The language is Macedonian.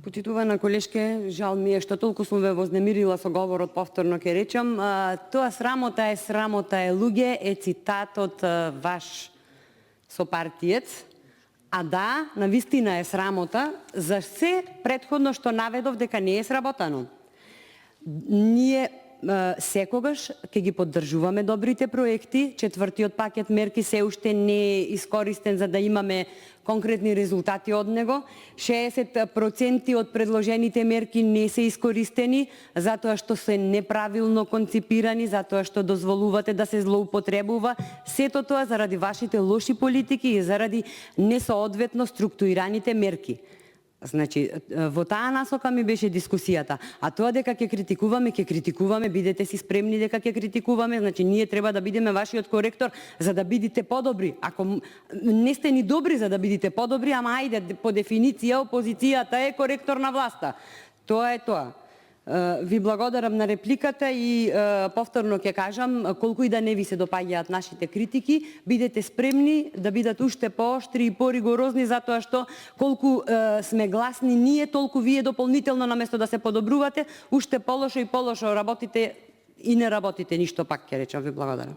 Почитувана колешке, жал ми е што толку сум ве вознемирила со говорот, повторно ќе речам. Тоа срамота е луѓе, е цитат од ваш сопартиец. А да, навистина е срамота за се претходно што наведов дека не е сработано. Ние секогаш ќе ги поддржуваме добрите проекти. Четвртиот пакет мерки се уште не е искористен за да имаме конкретни резултати од него. 60% од предложените мерки не се искористени затоа што се неправилно конципирани, затоа што дозволувате да се злоупотребува. Сето тоа заради вашите лоши политики и заради несоодветно структурираните мерки. Значи, во таа насока ми беше дискусијата. А тоа дека ќе критикуваме, бидете си спремни дека ќе критикуваме. Значи, ние треба да бидеме вашиот коректор за да бидете подобри. Ако не сте ни добри за да бидете подобри, ама ајде, по дефиниција, опозицијата е коректор на власта. Тоа е тоа. Ви благодарам на репликата и повторно ќе кажам, колку и да не ви се допаѓаат нашите критики, бидете спремни да бидат уште пооштри и поригорозни, затоа што колку сме гласни ние, толку вие дополнително наместо да се подобрувате, уште полошо и полошо работите и не работите ништо, пак ќе речам. Ви благодарам.